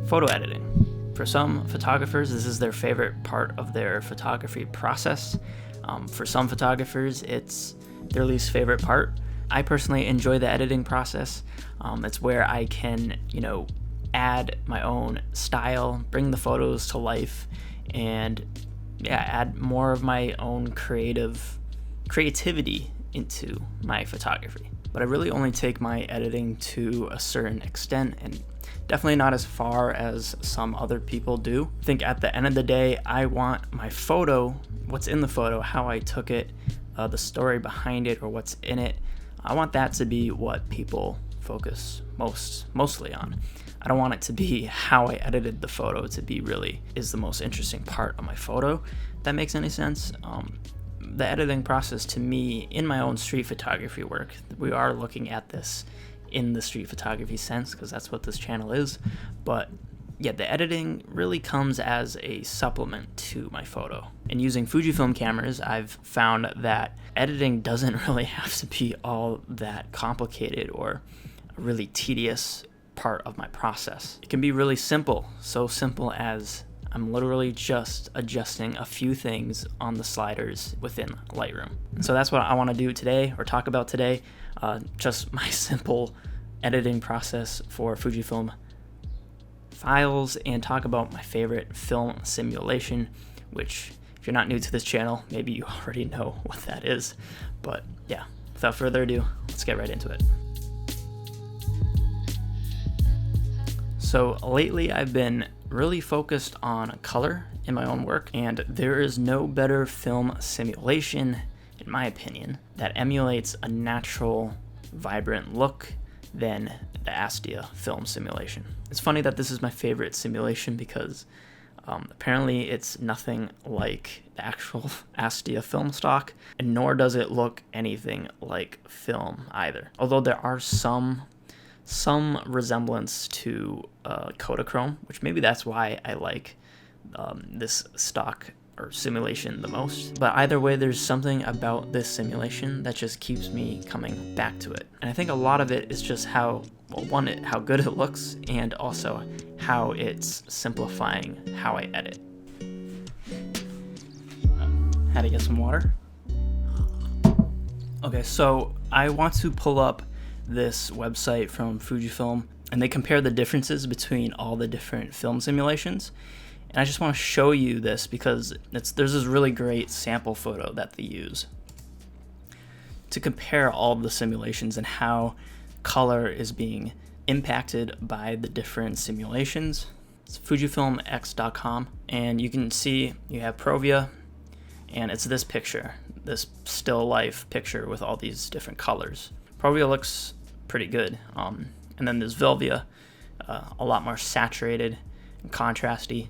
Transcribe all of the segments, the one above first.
Photo editing. For some photographers, this is their favorite part of their photography process. For some photographers, it's their least favorite part. I personally enjoy the editing process. It's where I can, add my own style, bring the photos to life, and add more of my own creativity into my photography. But I really only take my editing to a certain extent, and definitely not as far as some other people do. I think at the end of the day, I want my photo, what's in the photo, how I took it, the story behind it, or what's in it. I want that to be what people focus mostly on. I don't want it to be how I edited the photo to be really is the most interesting part of my photo. If that makes any sense. The editing process to me in my own street photography work, we are looking at this in the street photography sense because that's what this channel is. But yeah, the editing really comes as a supplement to my photo. And using Fujifilm cameras, I've found that editing doesn't really have to be all that complicated or a really tedious part of my process. It can be really simple, so simple as I'm literally just adjusting a few things on the sliders within Lightroom. And so that's what I want to do today, or talk about today, just my simple editing process for Fujifilm files, and talk about my favorite film simulation, which if you're not new to this channel, maybe you already know what that is. But yeah, without further ado, let's get right into it. So lately I've been really focused on color in my own work, and there is no better film simulation, in my opinion, that emulates a natural, vibrant look than the Astia film simulation. It's funny that this is my favorite simulation because apparently it's nothing like the actual Astia film stock, and nor does it look anything like film either. Although there are some resemblance to Kodachrome, which maybe that's why I like this stock or simulation the most. But either way, there's something about this simulation that just keeps me coming back to it. And I think a lot of it is just how good it looks, and also how it's simplifying how I edit. Had to get some water. Okay, so I want to pull up this website from Fujifilm, and they compare the differences between all the different film simulations. And I just want to show you this because there's this really great sample photo that they use to compare all the simulations and how color is being impacted by the different simulations. It's fujifilmx.com, and you can see you have provia, and it's this picture, this still life picture with all these different colors. Provia looks pretty good, and then there's velvia, a lot more saturated and contrasty,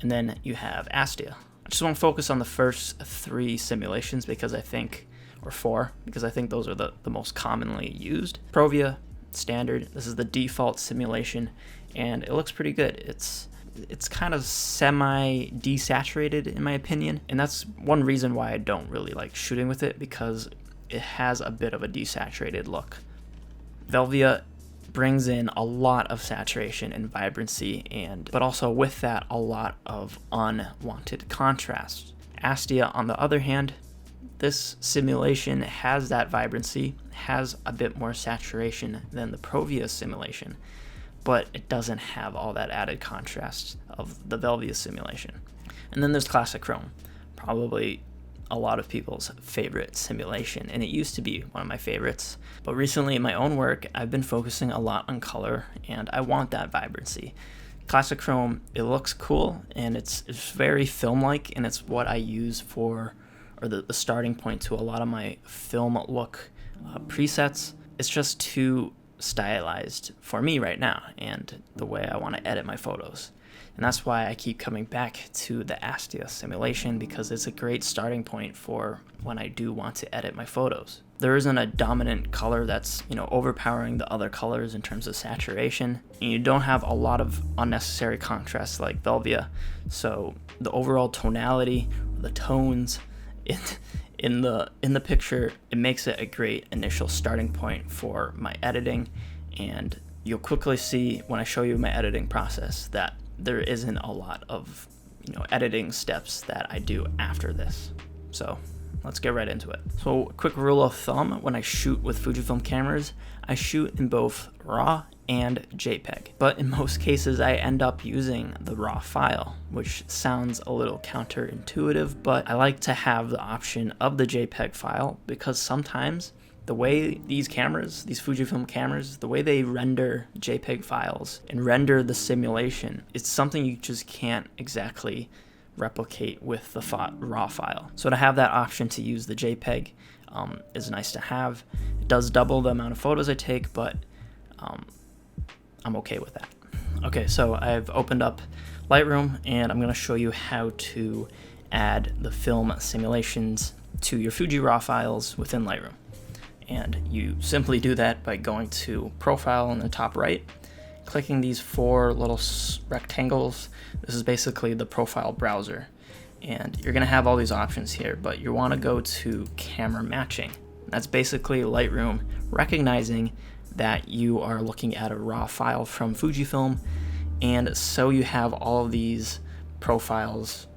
and then you have Astia. I just want to focus on the first three simulations because I think, or four, because I think those are the most commonly used. Provia, standard, this is the default simulation, and it looks pretty good. It's kind of semi-desaturated in my opinion, and that's one reason why I don't really like shooting with it, because it has a bit of a desaturated look. Velvia brings in a lot of saturation and vibrancy, but also with that, a lot of unwanted contrast. Astia, on the other hand, this simulation has that vibrancy, has a bit more saturation than the Provia simulation, but it doesn't have all that added contrast of the Velvia simulation. And then there's Classic Chrome, probably a lot of people's favorite simulation, and it used to be one of my favorites. But recently in my own work, I've been focusing a lot on color, and I want that vibrancy. Classic Chrome, it looks cool, and it's very film-like, and it's what I use for, or the starting point to a lot of my film look presets. It's just too stylized for me right now, and the way I want to edit my photos. And that's why I keep coming back to the Astia simulation, because it's a great starting point for when I do want to edit my photos. There isn't a dominant color that's, overpowering the other colors in terms of saturation, and you don't have a lot of unnecessary contrast like Velvia. So the overall tonality, the tones in the picture, it makes it a great initial starting point for my editing, and you'll quickly see when I show you my editing process that there isn't a lot of editing steps that I do after this. So let's get right into it. So a quick rule of thumb, when I shoot with Fujifilm cameras, I shoot in both RAW and JPEG. But in most cases, I end up using the RAW file, which sounds a little counterintuitive, but I like to have the option of the JPEG file because sometimes the way these cameras, these Fujifilm cameras, the way they render JPEG files and render the simulation, it's something you just can't exactly replicate with the RAW file. So to have that option to use the JPEG is nice to have. It does double the amount of photos I take, but I'm okay with that. Okay, so I've opened up Lightroom and I'm going to show you how to add the film simulations to your Fuji RAW files within Lightroom. And you simply do that by going to Profile in the top right, clicking these 4 little rectangles. This is basically the profile browser. And you're going to have all these options here, but you want to go to Camera Matching. That's basically Lightroom recognizing that you are looking at a RAW file from Fujifilm, and so you have all of these profiles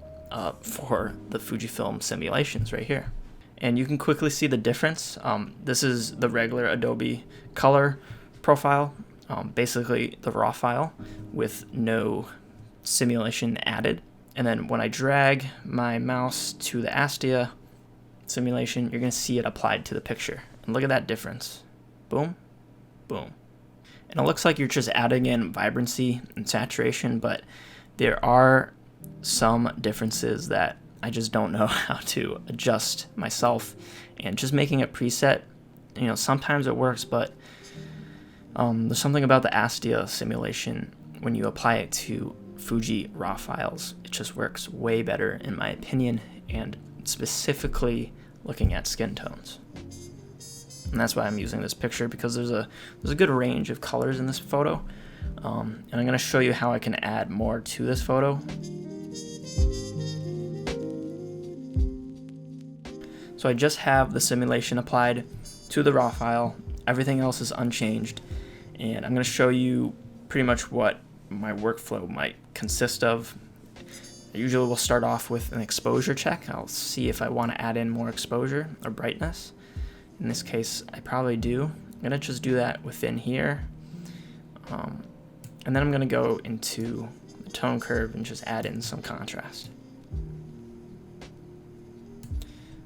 for the Fujifilm simulations right here. And you can quickly see the difference. This is the regular Adobe color profile, basically the RAW file with no simulation added. And then when I drag my mouse to the Astia simulation, you're going to see it applied to the picture. And look at that difference. Boom, boom. And it looks like you're just adding in vibrancy and saturation, but there are some differences that I just don't know how to adjust myself. And just making a preset, sometimes it works, but there's something about the Astia simulation when you apply it to Fuji RAW files. It just works way better in my opinion, and specifically looking at skin tones. And that's why I'm using this picture, because there's a good range of colors in this photo. And I'm going to show you how I can add more to this photo. So I just have the simulation applied to the RAW file. Everything else is unchanged. And I'm going to show you pretty much what my workflow might consist of. I usually will start off with an exposure check. I'll see if I want to add in more exposure or brightness. In this case, I probably do. I'm going to just do that within here. And then I'm going to go into the tone curve and just add in some contrast.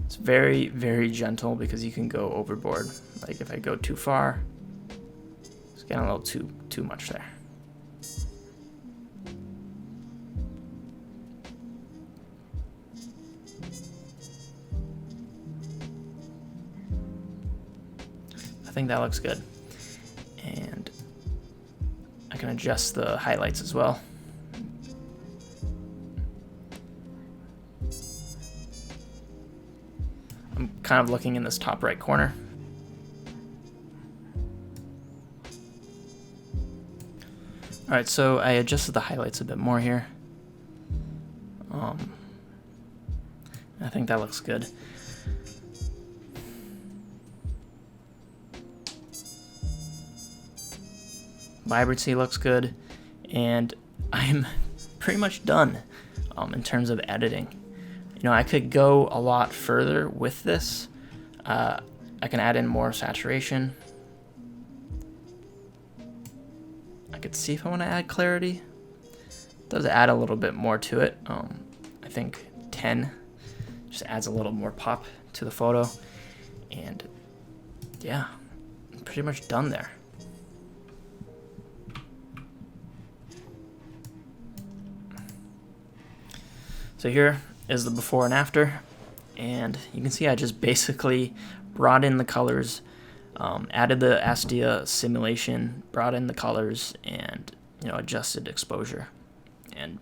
It's very, very gentle because you can go overboard. Like if I go too far, it's getting a little too much there. I think that looks good. And I can adjust the highlights as well. I'm kind of looking in this top right corner. Alright, so I adjusted the highlights a bit more here. I think that looks good. Vibrancy looks good, and I'm pretty much done in terms of editing. I could go a lot further with this. I can add in more saturation. I could see if I want to add clarity. It does add a little bit more to it. I think 10 just adds a little more pop to the photo. And yeah, I'm pretty much done there. So here is the before and after, and you can see I just basically brought in the colors, added the Astia simulation, brought in the colors, and adjusted exposure. And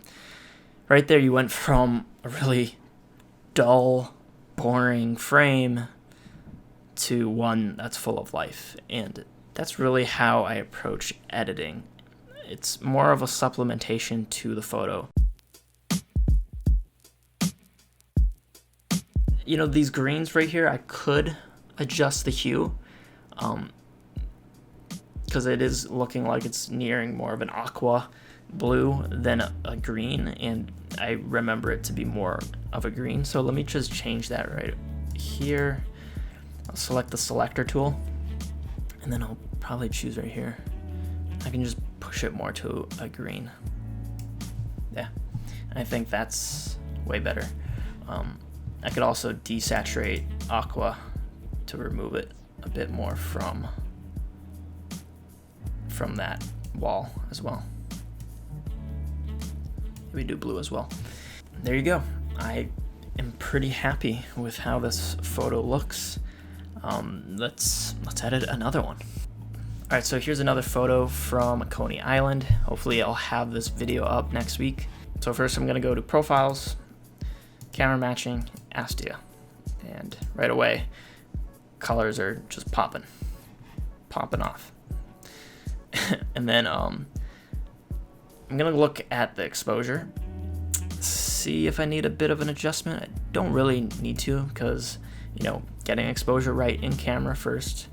right there you went from a really dull, boring frame to one that's full of life. And that's really how I approach editing. It's more of a supplementation to the photo. These greens right here, I could adjust the hue. because it is looking like it's nearing more of an aqua blue than a green, and I remember it to be more of a green. So let me just change that right here. I'll select the selector tool, and then I'll probably choose right here. I can just push it more to a green. Yeah, I think that's way better. I could also desaturate aqua to remove it a bit more from that wall as well. We do blue as well. There you go. I am pretty happy with how this photo looks. Let's edit another one. All right, so here's another photo from Coney Island. Hopefully I'll have this video up next week. So first I'm gonna go to Profiles, Camera Matching, Astia. And right away, colors are just popping off. And then I'm gonna look at the exposure, see if I need a bit of an adjustment. I don't really need to, because getting exposure right in camera first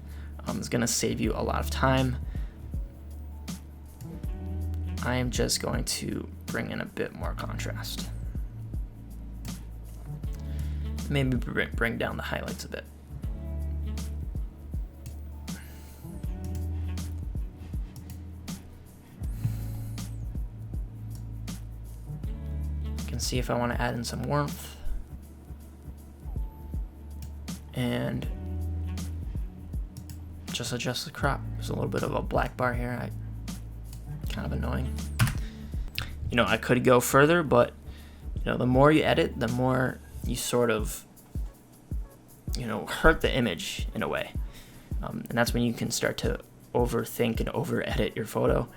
is gonna save you a lot of time. I am just going to bring in a bit more contrast. Maybe bring down the highlights a bit. Can see if I want to add in some warmth, and just adjust the crop. There's a little bit of a black bar here. Kind of annoying. I could go further, but the more you edit, the more you sort of hurt the image in a way, and that's when you can start to overthink and over edit your photo.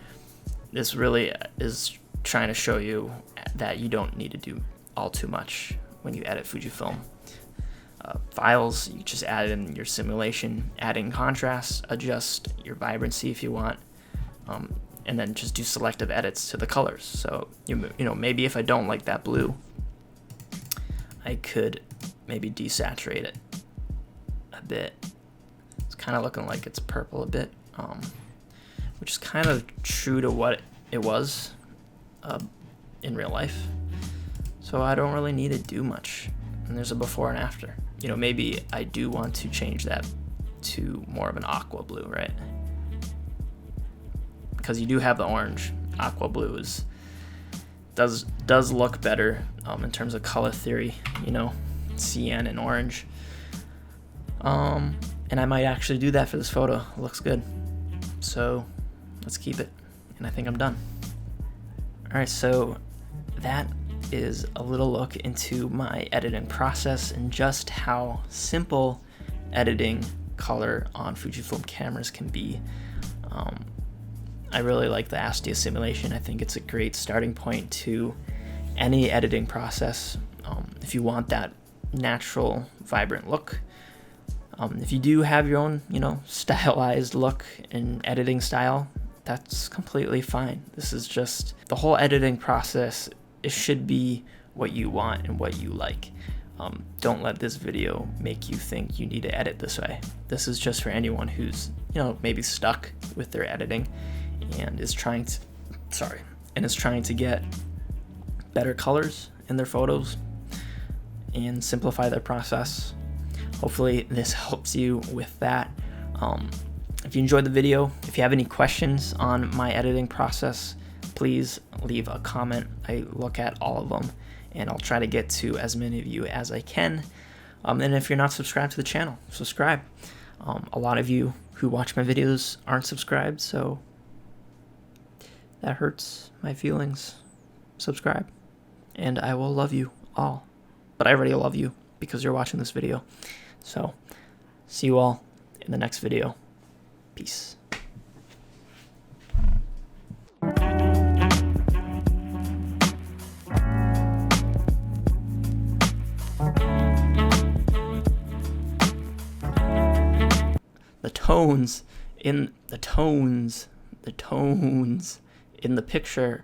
This really is trying to show you that you don't need to do all too much when you edit Fujifilm files. You just add in your simulation, add in contrast, adjust your vibrancy if you want, and then just do selective edits to the colors. So maybe if I don't like that blue, I could maybe desaturate it a bit. It's kind of looking like it's purple a bit, which is kind of true to what it was in real life. So I don't really need to do much. And there's a before and after. Maybe I do want to change that to more of an aqua blue, right? Because you do have the orange. Aqua blue does look better in terms of color theory, cyan and orange. And I might actually do that for this photo. It looks good. So let's keep it. And I think I'm done. All right, so that is a little look into my editing process and just how simple editing color on Fujifilm cameras can be. I really like the Astia simulation. I think it's a great starting point to any editing process. If you want that natural, vibrant look. If you do have your own, stylized look and editing style, that's completely fine. This is just the whole editing process. It should be what you want and what you like. Don't let this video make you think you need to edit this way. This is just for anyone who's, maybe stuck with their editing and is trying to get better colors in their photos and simplify their process. Hopefully this helps you with that. If you enjoyed the video, if you have any questions on my editing process, please leave a comment. I look at all of them, and I'll try to get to as many of you as I can. And if you're not subscribed to the channel, subscribe. A lot of you who watch my videos aren't subscribed, so that hurts my feelings. Subscribe, and I will love you all. But I already love you because you're watching this video. So, see you all in the next video. Peace. The tones in the picture